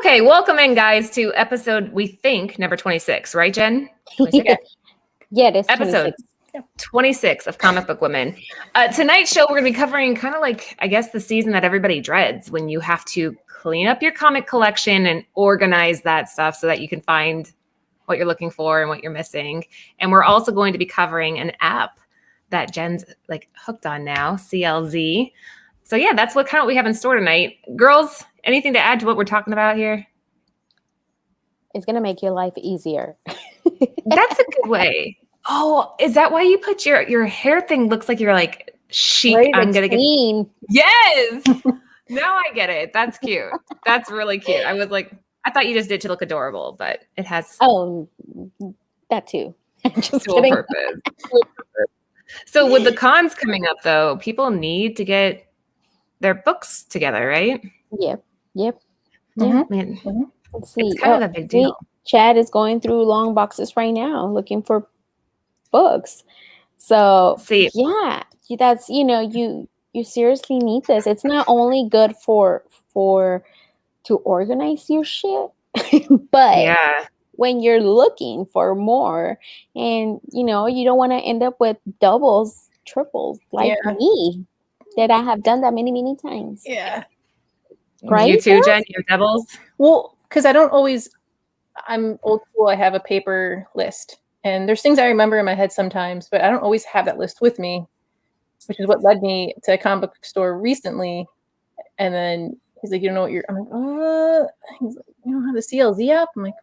Okay, welcome in, guys, to episode, we think, number 26, right, Jen? 26? Yeah, it is episode 26 of Comic Book Women. Tonight's show, we're going to be covering kind of like, I guess, the season that everybody dreads, when you have to clean up your comic collection and organize that stuff so that you can find what you're looking for and what you're missing. And we're also going to be covering an app that Jen's like hooked on now, CLZ. So yeah, that's what we have in store tonight. Girls, anything to add to what we're talking about here? It's going to make your life easier. That's a good way. Oh, is that why you put your hair thing looks like you're like chic? Right, I'm going to clean. Yes. Now I get it. That's cute. That's really cute. I was like, I thought you just did to look adorable, but it has that too. Just dual kidding. purpose. So with the cons coming up, though, people need to get their books together, right? Yep. Yeah. Man, Let's see. it's kind of a big deal. Chad is going through long boxes right now looking for books. So yeah, that's, you seriously need this. It's not only good for to organize your shit, but when you're looking for more and you don't want to end up with doubles, triples like me, that I have done that many times. Yeah. Right? You too, Jen? Your doubles? Well, because I'm old school. I have a paper list. And there's things I remember in my head sometimes, but I don't always have that list with me, which is what led me to a comic book store recently. And then he's like, you don't know what I'm like, he's like, you don't have the CLZ app? I'm like,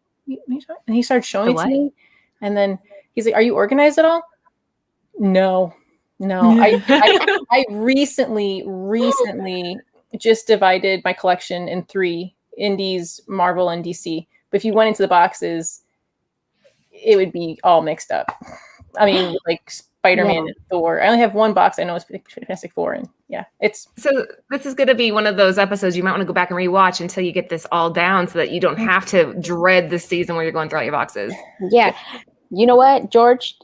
and he started showing it to me. And then he's like, are you organized at all? No. I recently just divided my collection in 3: Indies, Marvel, and DC. But if you went into the boxes, it would be all mixed up. I mean, like Spider-Man and Thor. I only have one box I know is Fantastic Four, and so this is going to be one of those episodes you might want to go back and rewatch until you get this all down, so that you don't have to dread the season where you're going through all your boxes. Yeah. You know what, Josh,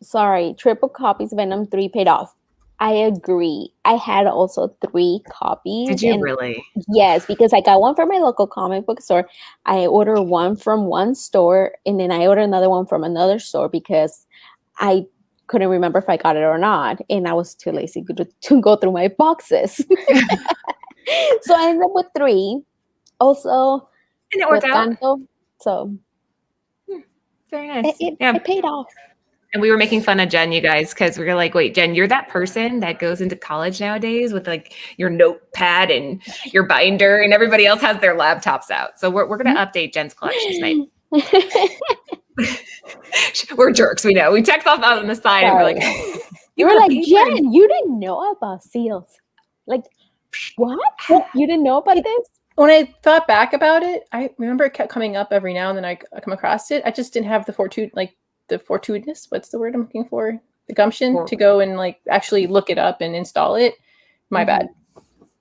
sorry. Triple copies of Venom 3 paid off. I agree. I had also 3 copies. Did you really? Yes, because I got one from my local comic book store. I ordered one from one store, and then I ordered another one from another store because I couldn't remember if I got it or not, and I was too lazy to go through my boxes. So I ended up with 3. Also, and it worked out. Canto, so very nice. It paid off. And we were making fun of Jen, you guys, because we were like, wait, Jen, you're that person that goes into college nowadays with like your notepad and your binder, and everybody else has their laptops out. So we're going to update Jen's collection tonight. We're jerks, we know. We checked off out on the side. And we're like, you were like, Jen, you didn't know about seals. Like, what? You didn't know about this? When I thought back about it, I remember it kept coming up every now and then. I come across it. I just didn't have the fortuitous, what's the word I'm looking for? The gumption to go and like actually look it up and install it. My bad.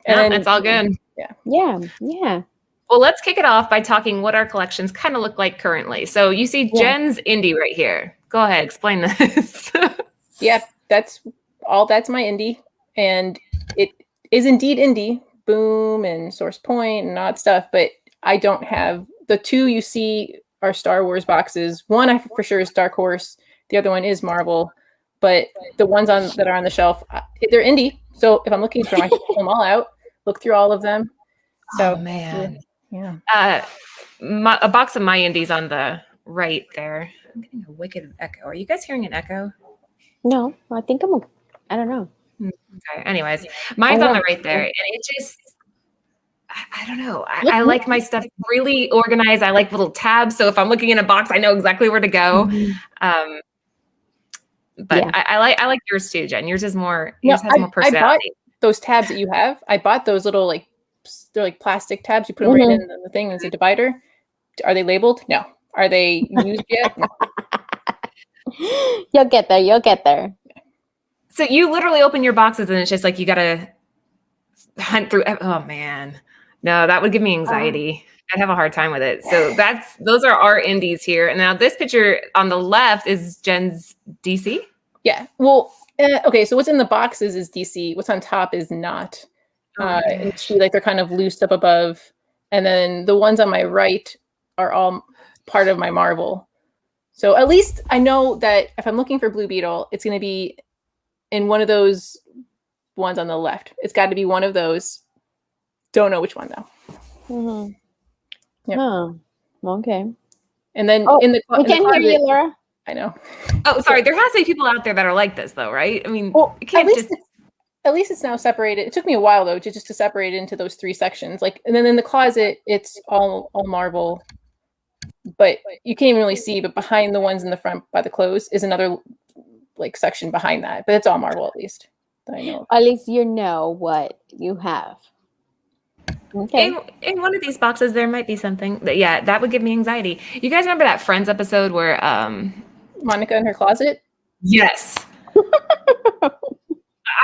And it's all good. Yeah. Well, let's kick it off by talking what our collections kind of look like currently. So you see Jen's indie right here. Go ahead, explain this. Yep, that's my indie. And it is indeed indie. Boom and Source Point and odd stuff. But I don't have the 2 you see are Star Wars boxes. One I for sure is Dark Horse. The other one is Marvel. But the ones that are on the shelf, they're indie. So if I'm looking for them, I can pull them all out, look through all of them. So man. Yeah. A box of my indies on the right there. I'm getting a wicked echo. Are you guys hearing an echo? No, I think I don't know. Okay. Anyways, mine's on the right there. And it just, I don't know. I like my stuff really organized. I like little tabs. So if I'm looking in a box, I know exactly where to go. But I like yours too, Jen. Yours is more, yours has more personality. I bought those tabs that you have. I bought those little like they're like plastic tabs. You put them right in the thing, and it's a divider. Are they labeled? No. Are they used yet? No. You'll get there. You'll get there. So you literally open your boxes and it's just like you gotta hunt through. Oh man, no, that would give me anxiety. I'd have a hard time with it. So those are our indies here. And now this picture on the left is Jen's DC. Yeah. Well, okay. So what's in the boxes is DC. What's on top is not. And she, like, they're kind of loosed up above. And then the ones on my right are all part of my Marvel. So at least I know that if I'm looking for Blue Beetle, it's going to be in one of those ones on the left. It's got to be one of those. Don't know which one though. Mm-hmm. Yep. Oh, okay. And then we can hear you, Laura. I know. Oh, sorry. There has to be people out there that are like this, though, right? I mean, you at can't least it's now separated. It took me a while though to separate it into those 3 sections. Like, and then in the closet, it's all Marvel, but you can't even really see. But behind the ones in the front by the clothes is another like section behind that. But it's all Marvel, at least that I know. At least you know what you have. Okay. In one of these boxes, there might be something that would give me anxiety. You guys remember that Friends episode where Monica in her closet? Yes.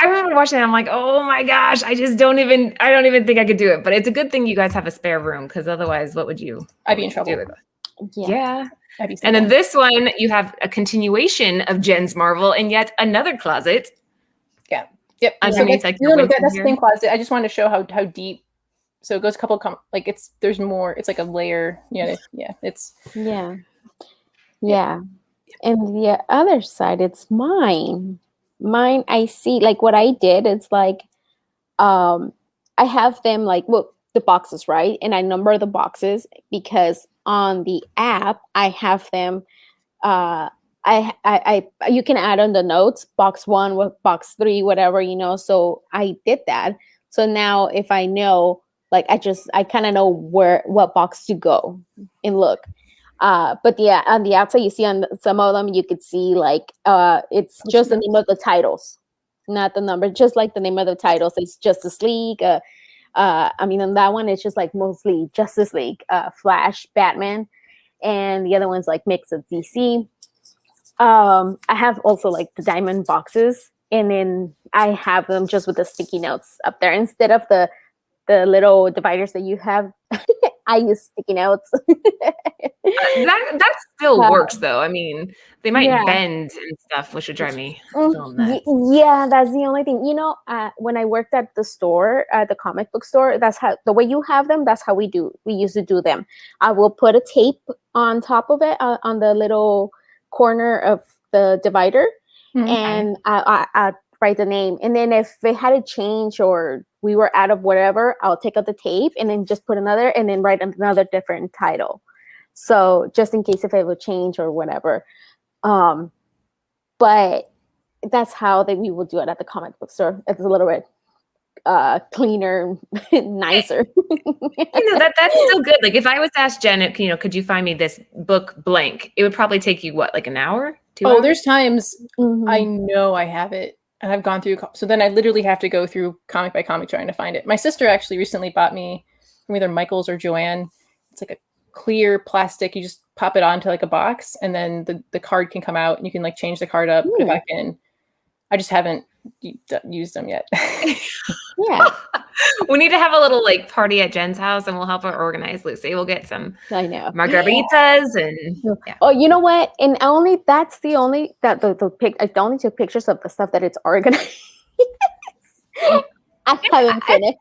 I remember watching it. I'm like, oh my gosh, I don't even think I could do it. But it's a good thing you guys have a spare room, because otherwise, what would you? I'd be in trouble. Yeah. And then this one, you have a continuation of Jen's Marvel and yet another closet. Yeah. Yep. Underneath, so that's the same closet. I just wanted to show how deep. So it goes a couple of there's more. It's like a layer. Yeah. It's yeah. And the other side, it's mine. Mine, I see, like what I did, it's like, I have them like, the boxes, right? And I number the boxes because on the app, I have them, you can add on the notes, box 1 with box 3, whatever, so I did that. So now if I know, like, I kind of know what box to go and look. But yeah, on the outside, you see on some of them, you could see like it's just the name of the titles, not the number. Just like the name of the titles, it's Justice League. I mean, on that one, it's just like mostly Justice League, Flash, Batman, and the other one's like mix of DC. I have also like the diamond boxes, and then I have them just with the sticky notes up there instead of the little dividers that you have. I use sticky notes. that still works though. I mean, they might bend and stuff, which would drive me nuts. Yeah, that's the only thing. When I worked at the store, at the comic book store, that's how the way you have them. That's how we used to do them. I will put a tape on top of it on the little corner of the divider, and I write the name. And then if it had to change or we were out of whatever, I'll take out the tape and then just put another and then write another different title. So just in case if it would change or whatever. But that's how we will do it at the comic book store. It's a little bit cleaner, nicer. That's still good. Like if I was to ask Jen, could you find me this book blank? It would probably take you like an hour, 2 hours? There's times I know I have it. And I've gone through, so then I literally have to go through comic by comic trying to find it. My sister actually recently bought me from either Michael's or Joanne. It's like a clear plastic. You just pop it onto like a box, and then the card can come out, and you can like change the card up, put it back in. I just haven't used them yet. Yeah. We need to have a little like party at Jen's house, and we'll help her organize, Lucy. We'll get some margaritas and Oh, you know what? And I only took pictures of the stuff that it's organized. I haven't finished.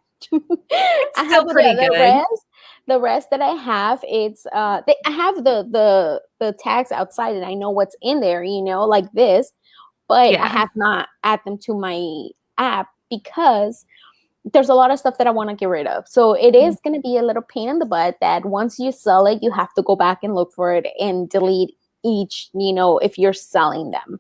I have pretty good. The rest that I have, it's I have the tags outside, and I know what's in there, like this, but I have not add them to my app because there's a lot of stuff that I want to get rid of. So it is going to be a little pain in the butt that once you sell it, you have to go back and look for it and delete each, if you're selling them.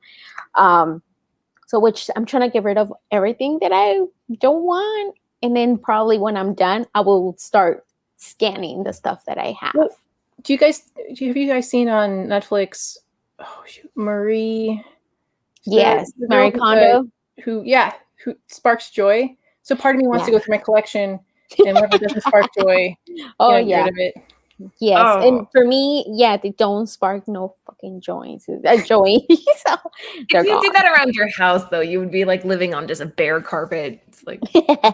So which I'm trying to get rid of everything that I don't want. And then probably when I'm done, I will start scanning the stuff that I have. Have you guys seen on Netflix, Marie? Yes, Marie Kondo. Who Sparks Joy. So part of me wants to go through my collection And whatever doesn't spark joy, Oh get rid of it. Yes, Oh. and for me, they don't spark no fucking joy. So If you gone. did that around your house, though, you would be like living on just a bare carpet. It's like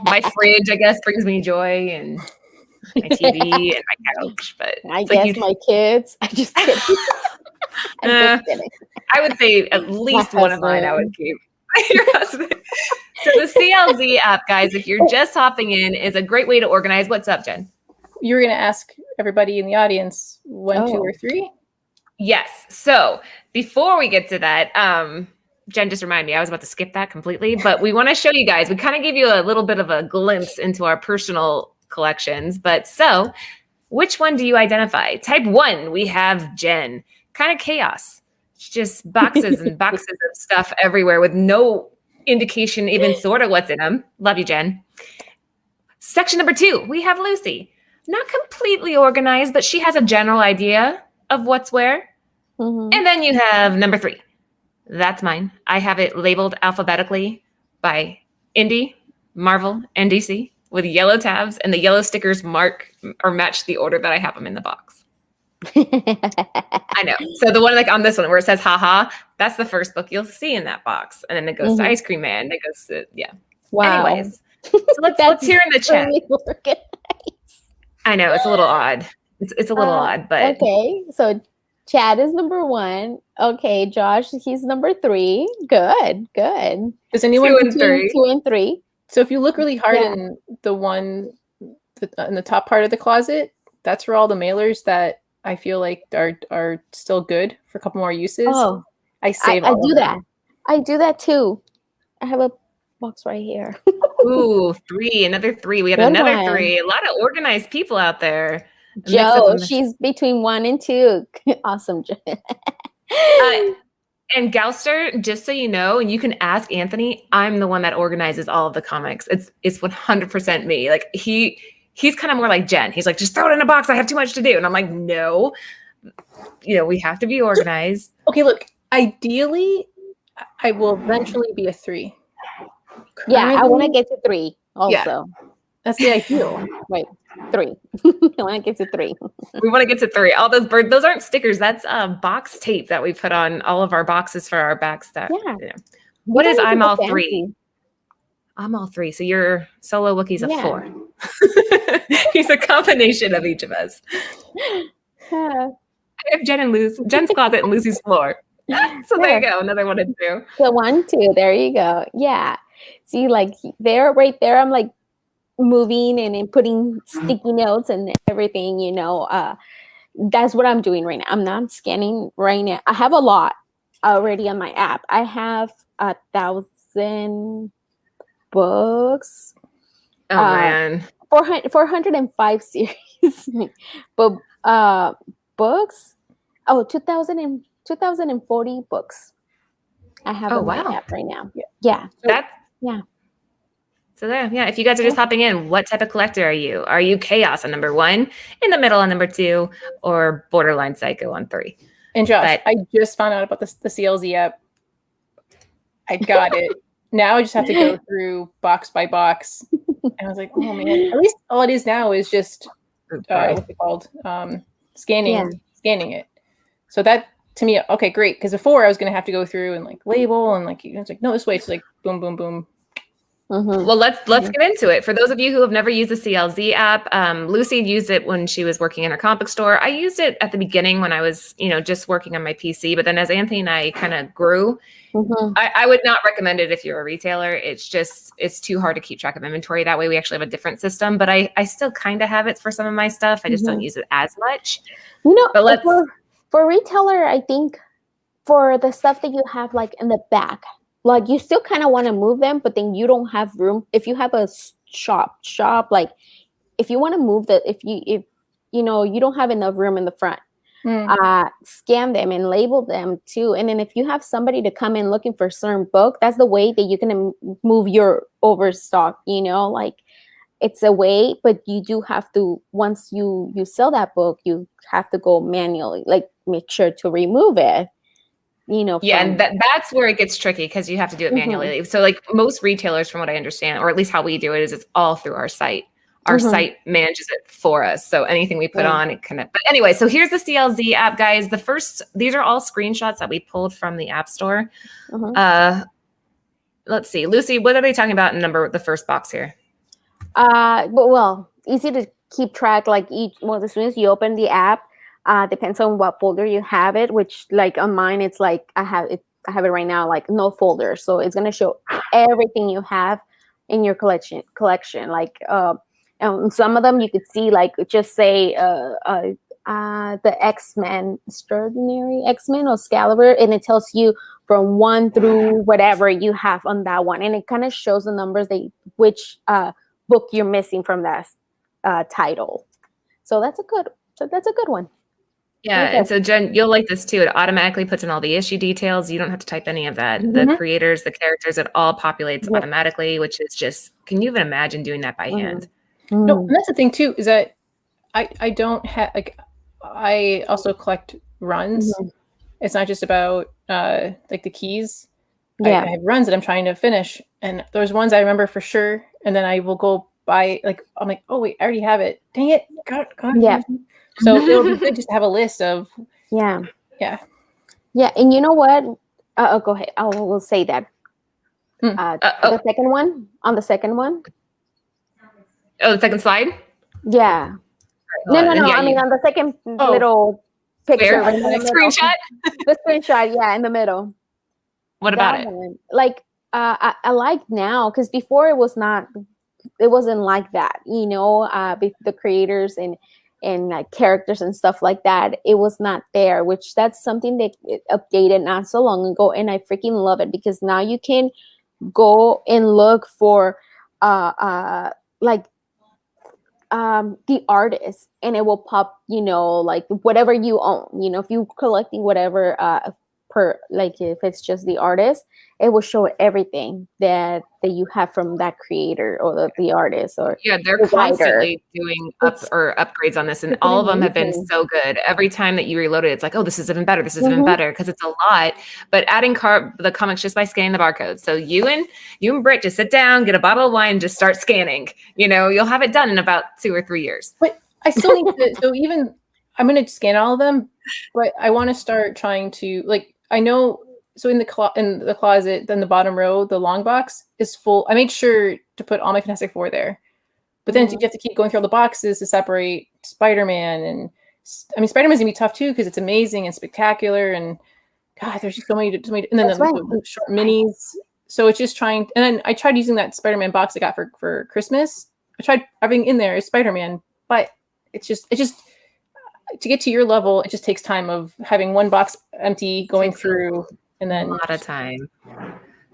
my fridge, I guess, brings me joy, and my TV and my couch. But I guess my kids. I just kidding. I'm just kidding. I would say at least one of mine I would keep. Your husband. So the CLZ app, guys, if you're just hopping in, is a great way to organize. What's up, Jen? You were going to ask everybody in the audience 1, 2, or 3? Yes. So before we get to that, Jen just reminded me, I was about to skip that completely, but we want to show you guys. We kind of give you a little bit of a glimpse into our personal collections. But so which one do you identify? Type 1, we have Jen. Kind of chaos. Just boxes and boxes of stuff everywhere with no indication even sort of what's in them. Love you, Jen. Section number 2, we have Lucy. Not completely organized, but she has a general idea of what's where. Mm-hmm. And then you have number 3. That's mine. I have it labeled alphabetically by Indie, Marvel, and DC with yellow tabs, and the yellow stickers mark or match the order that I have them in the box. I know. So the one like on this one where it says haha, that's the first book you'll see in that box. And then it goes to Ice Cream Man. It goes to, Wow. Anyways, so let's hear in the chat. Really I know, it's a little odd. It's a little odd, but okay. So Chad is number 1. Okay, Josh, he's number 3. Good. Does anyone 2 and 3? So if you look really hard in the one in the top part of the closet, that's where all the mailers that I feel like are still good for a couple more uses. Oh, I save. I do that. I do that too. I have a box right here. Ooh, 3, another 3. We got Good another one. 3. A lot of organized people out there. Joe, she's between 1 and 2. Awesome. And Gouster, just so you know, and you can ask Anthony, I'm the one that organizes all of the comics. It's 100% me. Like he's kind of more like Jen. He's like, just throw it in a box. I have too much to do. And I'm like, no, we have to be organized. Okay, look, ideally, I will eventually be a 3. Yeah, I want to get to 3 also. Yeah, that's the ideal. Wait, 3. I want to get to 3. We want to get to 3. All those those aren't stickers. That's box tape that we put on all of our boxes for our back stuff. Yeah. What is I'm all 3? I'm all 3. So your solo Wookiee's a 4. He's a combination of each of us. I have Jen's closet and Lucy's floor. So there you go. Another 1 and 2. The 1, 2. There you go. Yeah. See, like right there, I'm like moving and putting sticky notes and everything, that's what I'm doing right now. I'm not scanning right now. I have a lot already on my app. I have 1,000 books. Oh man. 405 series. But books, 2,040 books. I have on my app right now. Yeah. So there, if you guys are just hopping in, what type of collector are you? Are you chaos on number 1, in the middle on number 2, or borderline psycho on 3? And Josh, I just found out about the CLZ app. I got it. Now I just have to go through box by box. And I was like, oh man, at least all it is now is just what's it called? Scanning it. So that to me, okay, great. Because before I was gonna have to go through and like label and like it's like, no, this way it's like boom, boom, boom. Mm-hmm. Well, let's get into it. For those of you who have never used the CLZ app, Lucy used it when she was working in her comic book store. I used it at the beginning when I was, just working on my PC. But then as Anthony and I kind of grew, I would not recommend it if you're a retailer. It's too hard to keep track of inventory. That way we actually have a different system. But I still kind of have it for some of my stuff. I just don't use it as much. But for retailer, I think for the stuff that you have like in the back, like you still kind of want to move them, but then you don't have room. If you have a shop, like if you want to move if you don't have enough room in the front, scan them and label them too. And then if you have somebody to come in looking for a certain book, that's the way that you can move your overstock, like it's a way, but you do have to, once you sell that book, you have to go manually, like make sure to remove it. And that's where it gets tricky because you have to do it manually. So like most retailers, from what I understand, or at least how we do it, is it's all through our site. our site manages it for us. So anything we put on, it can. But anyway, so here's the CLZ app, guys. These are all screenshots that we pulled from the App Store. Let's see, Lucy, what are they talking about in the first box here? Well, easy to keep track. Like as soon as you open the app, depends on what folder you have it. Which, like on mine, it's like I have it right now, like no folder. So it's gonna show everything you have in your collection. Like some of them you could see, like just say the X-Men, Extraordinary X-Men or Excalibur, and it tells you from 1 through whatever you have on that one, and it kind of shows the numbers which book you're missing from that title. So that's a good one. Yeah, and so Jen, you'll like this too. It automatically puts in all the issue details. You don't have to type any of that. The creators, the characters, it all populates automatically, which is just, can you even imagine doing that by hand? No, and that's the thing too, is that I don't have, like, I also collect runs. It's not just about like the keys. I have runs that I'm trying to finish, and there's ones I remember for sure, and then I will go buy, like, I'm like, oh wait, I already have it. Dang it. God. Yeah. So it'll be good just to have a list of. Yeah. And you know what? Go ahead. I will say that. The second one. On the second one. Oh, the second slide? Yeah. No. I mean, on the second little picture. Right screenshot? The screenshot, in the middle. What about it? One. Like, I like now, because before it wasn't like that, the creators and characters and stuff like that, it was not there, which that's something that it updated not so long ago, and I freaking love it, because now you can go and look for the artist, and it will pop, like whatever you own, if you're collecting whatever if it's just the artist, it will show everything that you have from that creator or the artist, or they're constantly doing upgrades on this, and all of them have been so good. Every time that you reload it, it's like, oh, this is even better, because it's a lot. But adding the comics just by scanning the barcode. So you and Britt just sit down, get a bottle of wine, and just start scanning. You'll have it done in about 2 or 3 years. But I still need to. So even I'm going to scan all of them, but I want to start trying to, like, I know. So in the closet, then the bottom row, the long box is full. I made sure to put all my Fantastic Four there, but then you have to keep going through all the boxes to separate Spider-Man. And I mean, Spider-Man's gonna be tough too, because it's amazing and spectacular, and God, there's just so many. And then the short minis. So it's just trying. And then I tried using that Spider-Man box I got for Christmas. I tried everything in there is Spider-Man, but it's just to get to your level, it just takes time of having one box empty, going through. And then a lot of time.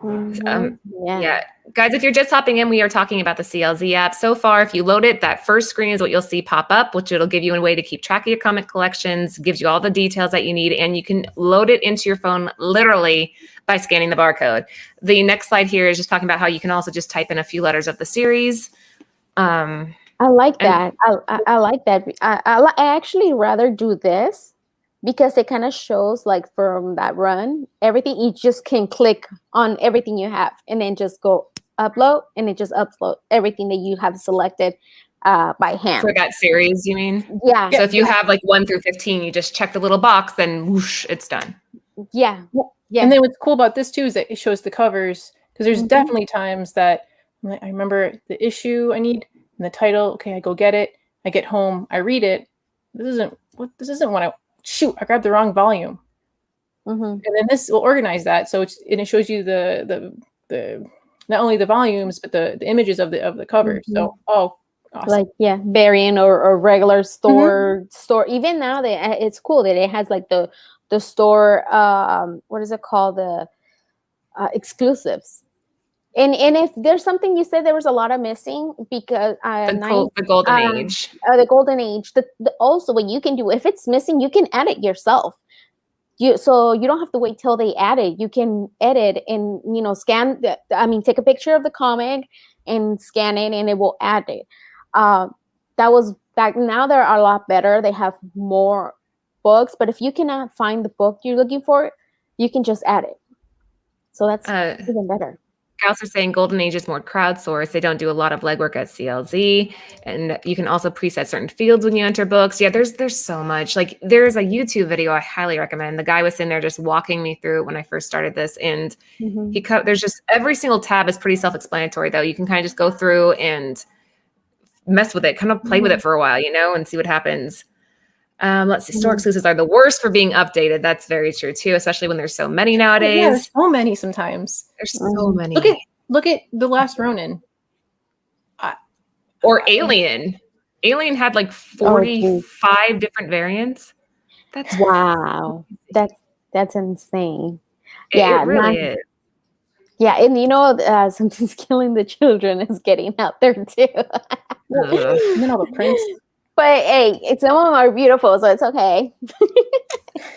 Guys, if you're just hopping in, we are talking about the CLZ app. So far, if you load it, that first screen is what you'll see pop up, which it'll give you a way to keep track of your comic collections, gives you all the details that you need, and you can load it into your phone literally by scanning the barcode. The next slide here is just talking about how you can also just type in a few letters of the series. I like that. I like that. I actually rather do this, because it kind of shows, like, from that run, everything. You just can click on everything you have, and then just go upload, and it just upload everything that you have selected by hand. For that series, you mean? Yeah. So if you have like 1 through 15, you just check the little box, then whoosh, it's done. Yeah. And then what's cool about this too is that it shows the covers, because there's definitely times that I remember the issue I need and the title. Okay, I go get it. I get home. I read it. This isn't what I. Shoot, I grabbed the wrong volume. And then this will organize that, so it shows you the not only the volumes, but the images of the cover. So awesome. Like variant or regular store. Even now it's cool that it has like the store, what is it called, the exclusives. And if there's something you said there was a lot of missing, because the golden age. The golden age. Also, what you can do, if it's missing, you can add it yourself. So you don't have to wait till they add it. You can edit and scan. Take a picture of the comic and scan it, and it will add it. That was back. Now they're a lot better. They have more books, but if you cannot find the book you're looking for, you can just add it. So that's even better. Gauss are saying Golden Age is more crowdsourced. They don't do a lot of legwork at CLZ, and you can also preset certain fields when you enter books. Yeah, there's so much. Like there's a YouTube video I highly recommend. The guy was sitting there just walking me through it when I first started this, and there's just every single tab is pretty self-explanatory though. You can kind of just go through and mess with it, kind of play with it for a while, and see what happens. Let's see. Store exclusives are the worst for being updated. That's very true too, especially when there's so many nowadays. Yeah, there's so many sometimes. There's so many. Look at The Last Ronin. Or Alien. Alien had like 45 different variants. That's wow. That's insane. It really is. Yeah, and Something's Killing the Children is getting out there too. And then all the prints. But hey, some of them are beautiful, so it's okay.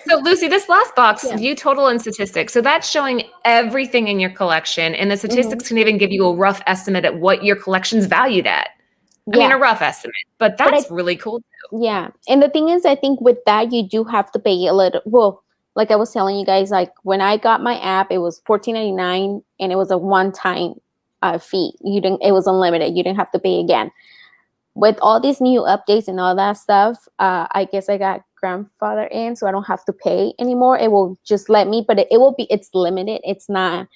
So Lucy, this last box, view total and statistics. So that's showing everything in your collection, and the statistics can even give you a rough estimate at what your collection's valued at. I mean, a rough estimate, but that's really cool too. Yeah, and the thing is, I think with that, you do have to pay a little. Well, like I was telling you guys, like when I got my app, it was $14.99, and it was a one-time fee. It was unlimited. You didn't have to pay again. With all these new updates and all that stuff, I guess I got grandfather in, so I don't have to pay anymore. It will just let me, but it's limited. It's not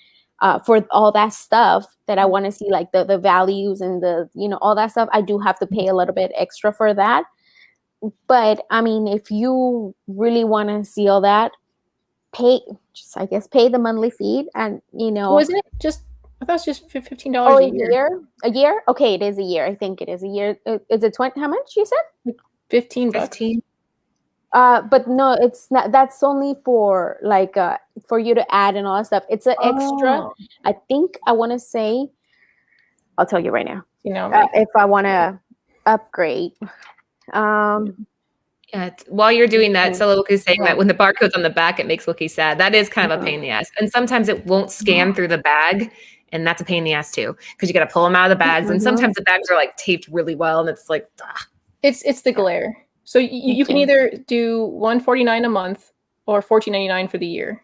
for all that stuff that I want to see, like the values and all that stuff. I do have to pay a little bit extra for that. But I mean, if you really want to see all that, pay the monthly fee, and Wasn't it just? I thought it was just $15 a year. A year? Okay, it is a year. I think it is a year. Is it 20? How much you said? $15. But no, it's not. That's only for for you to add and all that stuff. It's an extra. I think I want to say. I'll tell you right now. If I want to upgrade. Yeah. While you're doing that, Stella is saying that when the barcode's on the back, it makes Wookie sad. That is kind of a pain in the ass. And sometimes it won't scan through the bag. And that's a pain in the ass too, because you got to pull them out of the bags. And sometimes the bags are like taped really well, and it's like, it's the glare. So you can either do $149 a month or $14.99 for the year.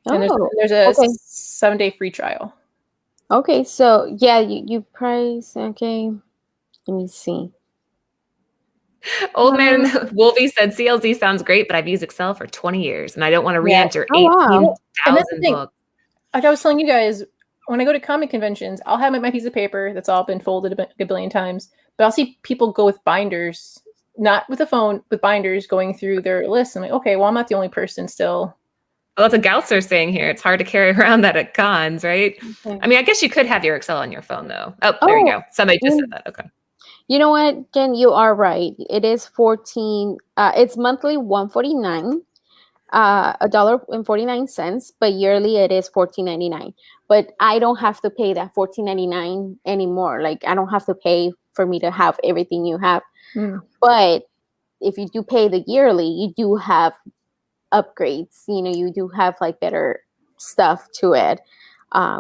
And there's a 7-day free trial. Okay, so yeah, you price. Okay, let me see. Old man Wolfie said CLZ sounds great, but I've used Excel for 20 years, and I don't want to re-enter 18,000 books. Like I was telling you guys, when I go to comic conventions, I'll have my piece of paper that's all been folded a billion times, but I'll see people go with binders, not with a phone, with binders going through their list. I'm like, okay, well, I'm not the only person still. Well, that's what Gautzer saying here. It's hard to carry around that at cons, right? Okay. I mean, I guess you could have your Excel on your phone, though. Oh, there you go. Somebody just said that. Okay. You know what, Jen? You are right. It is 14. It's monthly $149. $1.49, but yearly it is $14.99. But I don't have to pay that $14.99 anymore. Like I don't have to pay for me to have everything you have. But if you do pay the yearly, you do have upgrades. You do have like better stuff to it,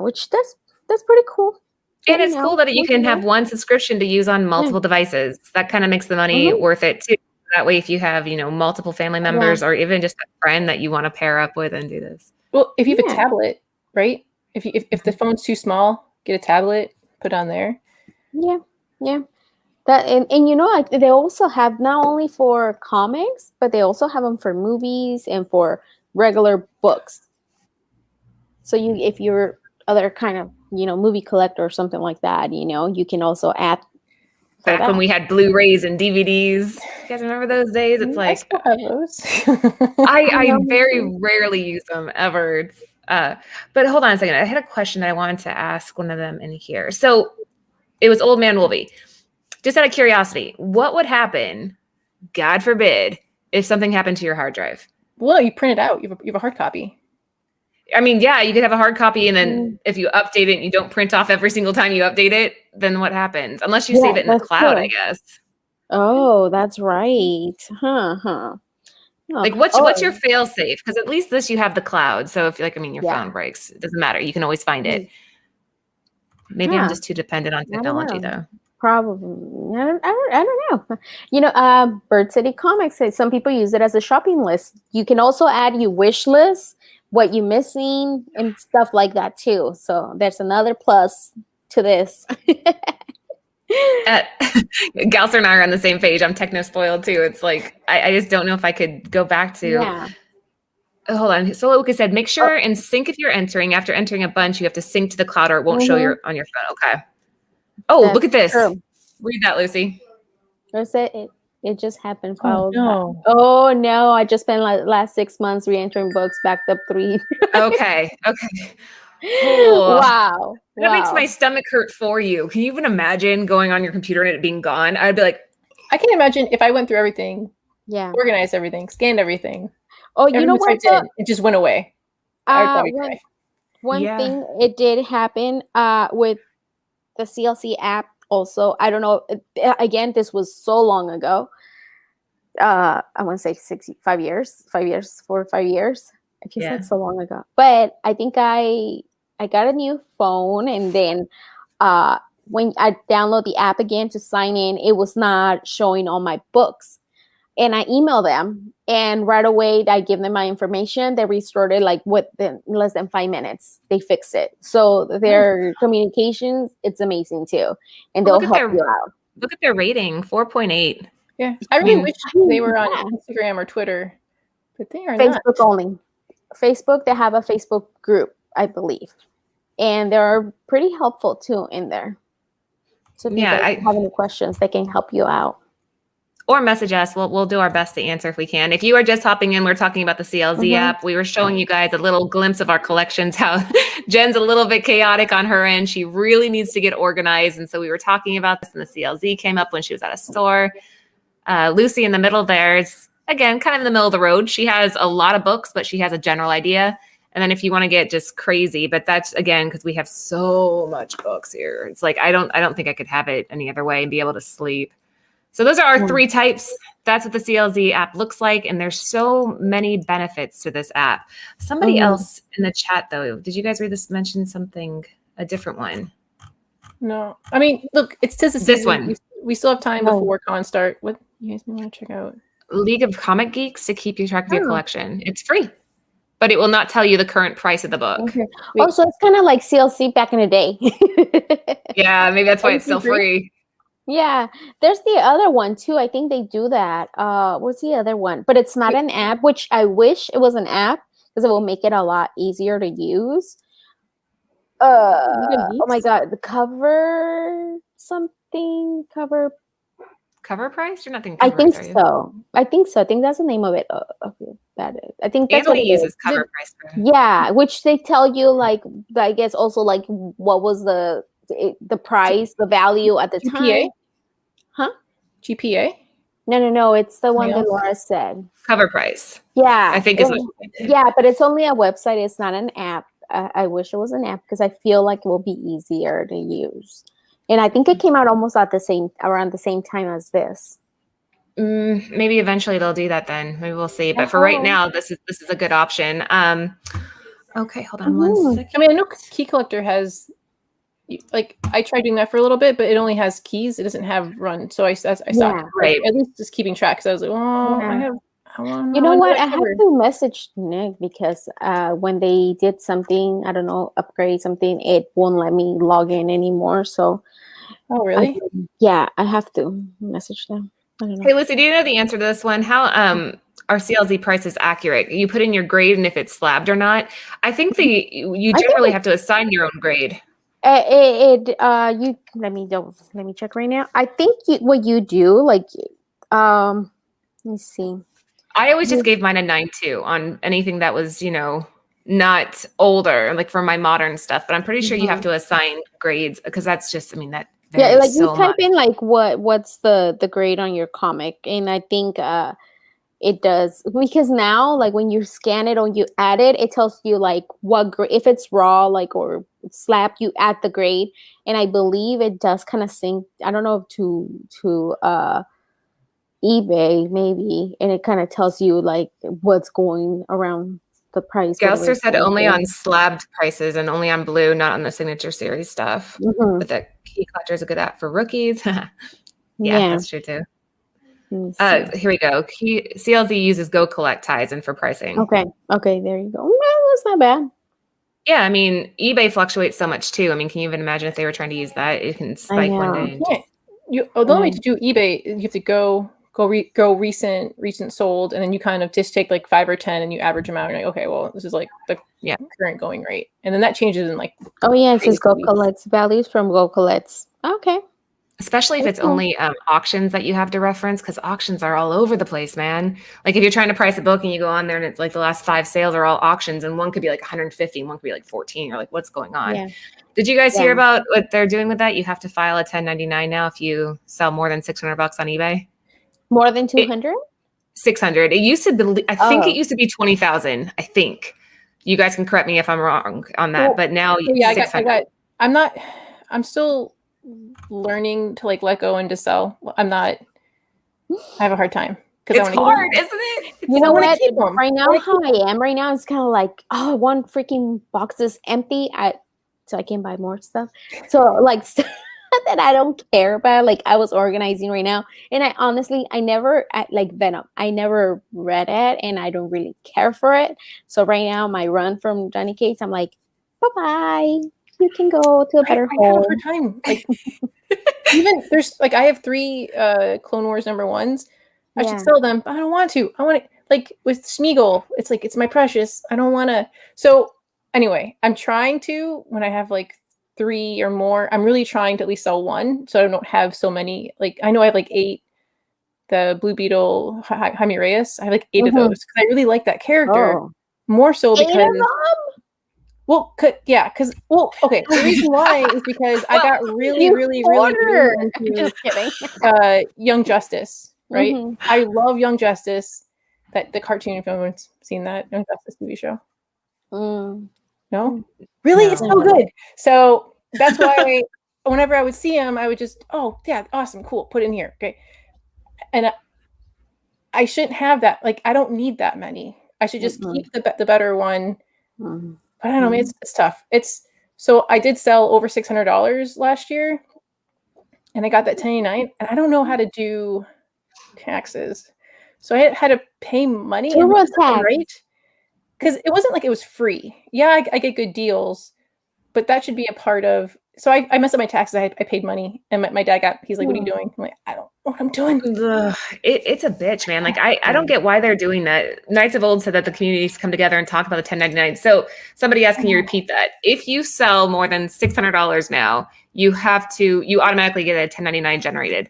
which that's pretty cool. And it's cool that you can have one subscription to use on multiple devices. That kind of makes the money worth it too. That way, if you have, multiple family members or even just a friend that you want to pair up with and do this. Well, if you have a tablet, right? If the phone's too small, get a tablet, put on there. Yeah. That and like they also have not only for comics, but they also have them for movies and for regular books. So if you're other kind of movie collector or something like that, you can also add. Back when we had Blu-rays and DVDs. You guys remember those days? It's like, I still have those. I very rarely use them ever. But hold on a second. I had a question that I wanted to ask one of them in here. So it was Old Man Wolvie. Just out of curiosity, what would happen, God forbid, if something happened to your hard drive? Well, you print it out. You have a hard copy. I mean, yeah, you could have a hard copy, and then if you update it and you don't print off every single time you update it, then what happens? Unless you save it in the cloud, I guess. Oh, that's right. Like, what's your fail safe? Because at least this you have the cloud. So if your phone breaks, it doesn't matter. You can always find it. Maybe I'm just too dependent on technology, though. Probably. I don't know. Bird City Comics says some people use it as a shopping list. You can also add your wish list, what you're missing and stuff like that too. So there's another plus to this. Galster and I are on the same page. I'm techno spoiled too. It's like I just don't know if I could go back to. Yeah. Hold on. So Luca said, make sure and sync if you're entering. After entering a bunch, you have to sync to the cloud or it won't show your on your phone. Okay. Oh, look at this. True. Read that, Lucy. It just happened. Oh no! I just spent last 6 months re-entering books, backed up 3. Okay. Cool. Wow. That makes my stomach hurt for you. Can you even imagine going on your computer and it being gone? I'd be like, I can imagine if I went through everything, organized everything, scanned everything. Oh, you know what? It just went away. One thing it did happen with the CLZ app. Also, I don't know. Again, this was so long ago. I want to say 5 years, 4 or 5 years. I just said so long ago. But I think I got a new phone, and then when I download the app again to sign in, it was not showing all my books. And I emailed them, and right away I give them my information. They restored it like within less than 5 minutes. They fixed it. So their communications, it's amazing too. And they'll help you out. Look at their rating, 4.8. Yeah. I really wish they were on Instagram or Twitter, but they are Facebook not. only. Facebook, they have a Facebook group, I believe. And they're pretty helpful too in there. So if you guys have any questions, they can help you out. Or message us. We'll do our best to answer if we can. If you are just hopping in, we're talking about the CLZ app. We were showing you guys a little glimpse of our collections, how Jen's a little bit chaotic on her end. She really needs to get organized. And so we were talking about this, and the CLZ came up when she was at a store. Lucy in the middle there is, again, kind of in the middle of the road. She has a lot of books, but she has a general idea. And then if you want to get just crazy, but that's, again, because we have so much books here. It's like I don't think I could have it any other way and be able to sleep. So those are our 3 types. That's what the CLZ app looks like. And there's so many benefits to this app. Somebody else in the chat, though, did you guys read this, mention something, a different one? No. I mean, look, it says this one. We still have time before con start. What you guys want to check out? League of Comic Geeks to keep you track of your collection. It's free, but it will not tell you the current price of the book. Okay. Oh, so it's kind of like CLZ back in the day. Yeah, maybe that's why it's still free. Yeah, there's the other one too. I think they do that. What's the other one? But it's not an app, which I wish it was an app because it will make it a lot easier to use. Oh my God, the cover price? You're not thinking. I think so. I think that's the name of it. That is. I think that's what it uses cover price. Yeah, which they tell you like I guess also like what was the price, the value at the time. Huh? GPA? No. It's the one that Laura said. Cover price. Yeah. I think it's but it's only a website. It's not an app. I wish it was an app because I feel like it will be easier to use. And I think it came out almost around the same time as this. Maybe eventually they'll do that then. Maybe we'll see. But for right now, this is a good option. Okay, hold on 1 second. I mean, I know Key Collector has, like, I tried doing that for a little bit, but it only has keys. It doesn't have run. So I stopped. Right. At least just keeping track. So I was like, you know what? I have to message Nick because when they did something, I don't know, upgrade something, it won't let me log in anymore. So, really? I have to message them. I don't know. Hey, Lucy, do you know the answer to this one? How our CLZ price is accurate? You put in your grade and if it's slabbed or not. I think you generally have to assign your own grade. Let me check right now. I think what you do, like, let me see. I always just gave mine a 9.2 on anything that was, not older, like for my modern stuff. But I'm pretty sure you have to assign grades because that's just, that. Like you type in like what's the grade on your comic, and I think it does because now like when you scan it or you add it, it tells you like what grade, if it's raw like or slap, you add the grade, and I believe it does kind of sync. I don't know to eBay maybe, and it kind of tells you like what's going around the price. Galster said only on slabbed prices and only on blue, not on the signature series stuff. But the Key Collector is a good app for rookies. Yeah, that's true too. Here we go. CLZ uses Go Collect ties in for pricing. Okay, there you go. Well, that's not bad. Yeah, I mean, eBay fluctuates so much too. I mean, can you even imagine if they were trying to use that? It can spike one day. The only way to do eBay, you have to go recent sold, and then you kind of just take like 5 or 10 and you average them out. And you're like, okay, well, this is like the current going rate, and then that changes in like. Oh yeah, it says Go Collects values from Go Collects. Okay. Especially if it's only auctions that you have to reference, because auctions are all over the place, man. Like if you're trying to price a book and you go on there and it's like the last 5 sales are all auctions, and one could be like 150 and one could be like 14. You're like, what's going on? Yeah. Did you guys hear about what they're doing with that? You have to file a 1099 now if you sell more than $600 on eBay. More than 200? 600. It used to be, I think it used to be 20,000. I think. You guys can correct me if I'm wrong on that, but now I'm still learning to like let go and to sell. I have a hard time because it's hard, isn't it? You know what? Right now, how I am right now is kind of like, oh, one freaking box is empty. So I can buy more stuff. So like stuff that I don't care about. Like I was organizing right now, and I never like Venom. I never read it, and I don't really care for it. So right now, my run from Johnny Case, I'm like, bye bye. You can go to a better home. I have a hard time. Like, even there's like I have 3 Clone Wars #1s. I should sell them, but I don't want to. I want to like with Smeagol. It's like it's my precious. I don't want to. So anyway, I'm trying to when I have like 3 or more. I'm really trying to at least sell 1, so I don't have so many. Like I know I have like 8. The Blue Beetle Jaime Reyes. I have like 8 of those because I really like that character more so because. 8 of them? Well, because okay. The reason why is because I got really into just kidding. Young Justice, right? I love Young Justice, the cartoon. If anyone's seen that Young Justice TV show, no, really, it's so good. So that's why whenever I would see him, I would just, oh yeah, awesome, cool, put it in here, okay. And I shouldn't have that. Like I don't need that many. I should just keep the better one. But I don't know, it's tough. So I did sell over $600 last year, and I got that 1099, and I don't know how to do taxes. So I had to pay money, right? Because it wasn't like it was free. Yeah, I get good deals, but that should be a part of. So I messed up my taxes. I paid money, and my dad he's like, what are you doing? I'm like, I don't know what I'm doing. It's a bitch, man. Like I don't get why they're doing that. Knights of Old said that the communities come together and talk about the 1099. So somebody asked, can you repeat that? If you sell more than $600 now, you automatically get a 1099 generated.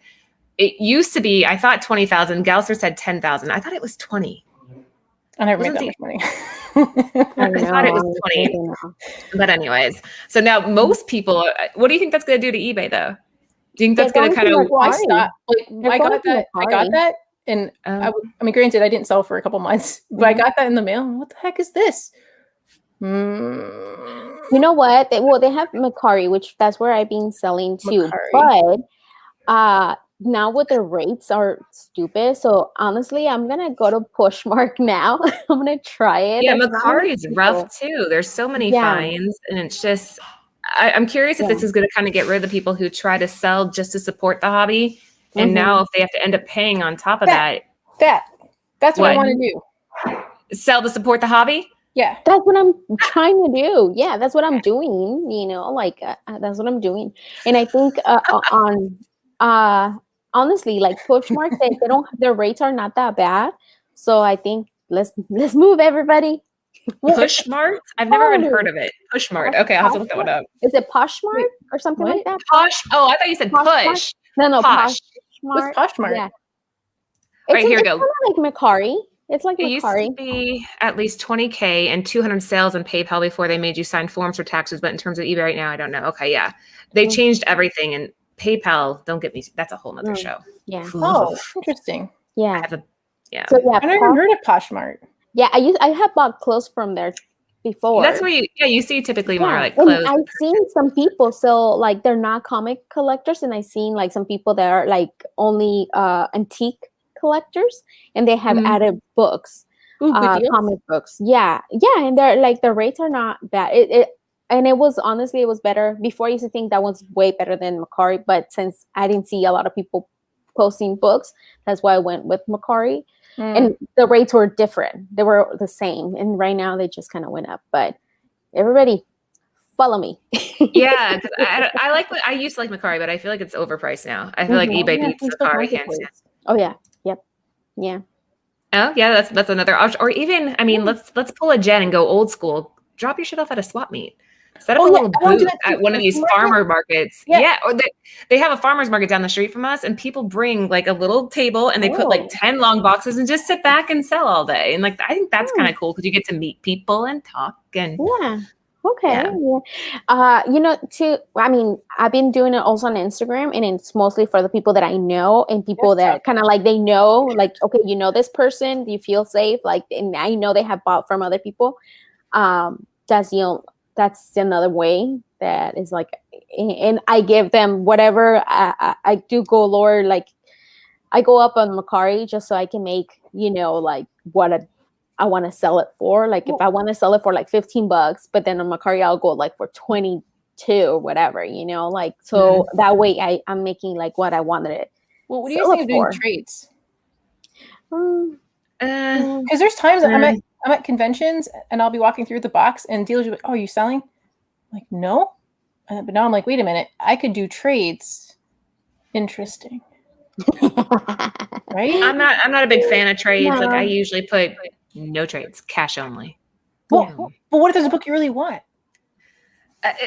It used to be, I thought 20,000. Gausser said 10,000. I thought it was 20. I never made that much money. I thought it was 20. But anyways, so now most people, what do you think that's going to do to eBay though? Do you think that's going to kind of? I got that, and I mean, granted, I didn't sell for a couple months, but I got that in the mail. What the heck is this? You know what? They have Macari, which that's where I've been selling too. But now with the rates are stupid. So honestly, I'm gonna go to Pushmark now. I'm gonna try it. Yeah, Macari is rough too. There's so many fines, and it's just. I'm curious if this is going to kind of get rid of the people who try to sell just to support the hobby, and now if they have to end up paying on top of that's what I want to do. Sell to support the hobby. Yeah, that's what I'm trying to do. Yeah, that's what I'm doing. You know, like that's what I'm doing. And I think honestly, like Pushmark, their rates are not that bad. So I think let's move everybody. Pushmart? I've never even heard of it. Pushmart. Okay, I'll have to look that one up. Is it Poshmart or something like that? Posh. Oh, I thought you said push. No, Posh. What's Poshmart? Yeah. Right, here we go. It's kind of like Macari. It's like it Macari. Used to be at least 20K and 200 sales on PayPal before they made you sign forms for taxes. But in terms of eBay right now, I don't know. Okay, yeah. They changed everything. And PayPal, don't get me, that's a whole nother show. Yeah. Oh, interesting. Yeah. So, I never heard of Poshmart. Yeah, I have bought clothes from there before. That's where you see typically more like clothes. I've seen some people, so like they're not comic collectors, and I've seen like some people that are like only antique collectors, and they have added books, comic books. Yeah, and they're like the rates are not bad. It was better before. I used to think that was way better than Macari, but since I didn't see a lot of people posting books. That's why I went with Mercari. And the rates were different. They were the same. And right now they just kind of went up. But everybody follow me. Yeah, because I used to like Mercari, but I feel like it's overpriced now. I feel like eBay beats Mercari hands down. Oh yeah, yep, yeah. Oh yeah, that's another option. Or even, I mean, let's pull a Jen and go old school. Drop your shit off at a swap meet. Set up a little booth at one of these farmer markets. Yeah, or they have a farmer's market down the street from us, and people bring like a little table and they put like 10 long boxes and just sit back and sell all day. And like I think that's kind of cool because you get to meet people and talk and Okay. Yeah. I mean, I've been doing it also on Instagram, and it's mostly for the people that I know and people that kind of like, they know, like, okay, you know, this person, do you feel safe? Like, and I know they have bought from other people. That's another way that is like, and I give them whatever I do go lower. Like I go up on Mercari just so I can make, like what I want to sell it for. Like if I want to sell it for like $15, but then on Mercari I'll go like for 22 or whatever, like, so that way I'm making like what I wanted it. Well, what do you think of doing trades? Because there's times that I'm at conventions and I'll be walking through the box and dealers will be like, "Oh, are you selling?" I'm like, no. But now I'm like, wait a minute, I could do trades. Interesting. Right? I'm not a big fan of trades. Like I usually put no trades, cash only. Well, but what if there's a book you really want?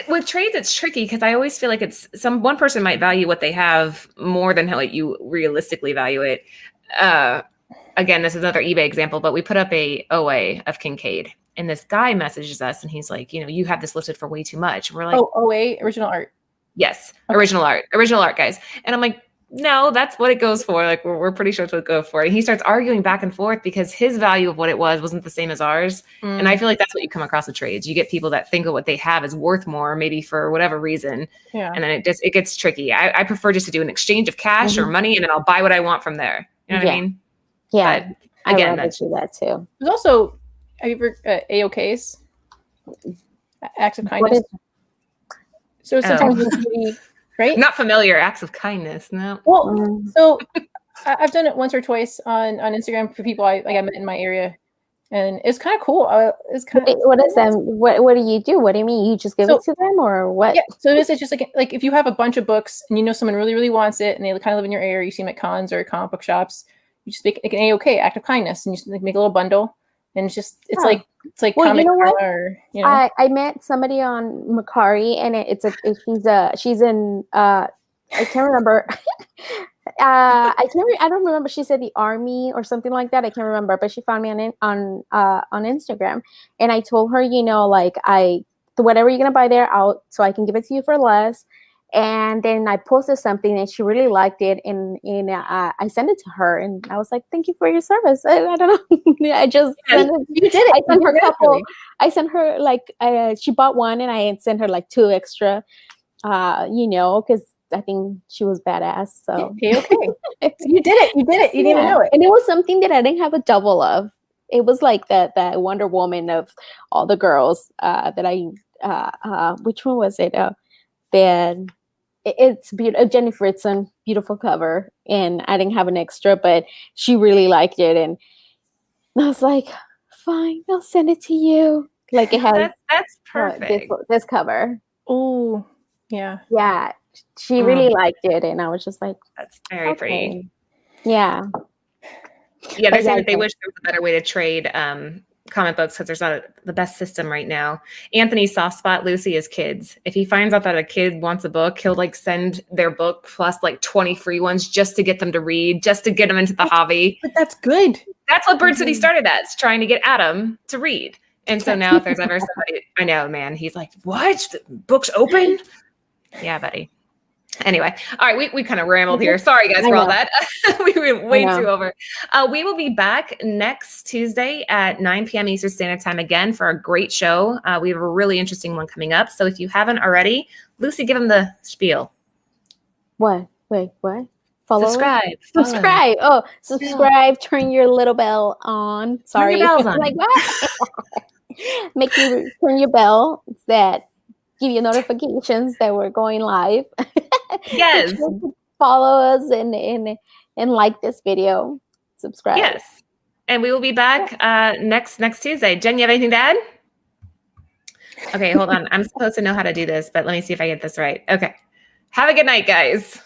With trades, it's tricky because I always feel like one person might value what they have more than how you realistically value it. Again, this is another eBay example, but we put up a OA of Kincaid, and this guy messages us, and he's like, you have this listed for way too much. And we're like, OA, original art. Yes, original art, guys. And I'm like, no, that's what it goes for. Like we're pretty sure it's what it goes for. And he starts arguing back and forth because his value of what it wasn't the same as ours. And I feel like that's what you come across with trades. You get people that think of what they have is worth more, maybe for whatever reason. Yeah. And then it gets tricky. I prefer just to do an exchange of cash or money, and then I'll buy what I want from there. You know what I mean? Yeah. But again, I do that too. There's also, have you ever AOKs? Acts of kindness. So sometimes right? Not familiar. Acts of kindness. No. Well, so I've done it once or twice on Instagram for people I met in my area, and it's kind of cool. It's kind of what is them? What do you do? What do you mean? You just give it to them, or what? Yeah. So it's just like if you have a bunch of books and someone really really wants it, and they kind of live in your area, you see them at cons or comic book shops, you just make an AOK, act of kindness, and you just make a little bundle. And it's like well, comic you know what? or, I met somebody on Mercari, and she's in I can't remember. I don't remember. She said the army or something like that. I can't remember, but she found me on Instagram, and I told her, whatever you're gonna buy there, so I can give it to you for less. And then I posted something and she really liked it. And I sent it to her and I was like, thank you for your service. I don't know. I just sent it. You did it. I sent her a couple. I sent her like, she bought one and I sent her like 2 extra, because I think she was badass. So okay. You did it. You didn't even know it. And it was something that I didn't have a double of. It was like that Wonder Woman of all the girls that I, which one was it? Then it's beautiful. Jenny Fritzen, beautiful cover, and I didn't have an extra, but she really liked it, and I was like, "Fine, I'll send it to you." Like it has that's perfect. This cover. Oh, yeah. She really liked it, and I was just like, "That's very pretty." Yeah. Yeah, they're saying that they wish there was a better way to trade comic books because there's not the best system right now. Anthony's soft spot, Lucy, is kids. If he finds out that a kid wants a book, he'll like send their book plus like 20 free ones just to get them to read, just to get them into the hobby. But that's good. That's what Bird City started as, trying to get Adam to read. And so now if there's ever somebody, I know, man, he's like, what? The book's open? Yeah, buddy. Anyway, all right, we kind of rambled here. Sorry, guys, for all that. We went way too over. We will be back next Tuesday at 9 p.m. Eastern Standard Time again for a great show. We have a really interesting one coming up. So if you haven't already, Lucy, give them the spiel. What? Wait, what? Follow? Subscribe. Oh, subscribe. Turn your little bell on. Sorry. Turn your bells on. Like what? Make you turn your bell that give you notifications that we're going live. Yes. follow us and like this video. Subscribe. Yes. And we will be back next Tuesday. Jen, you have anything to add? Okay, hold on. I'm supposed to know how to do this, but let me see if I get this right. Okay. Have a good night, guys.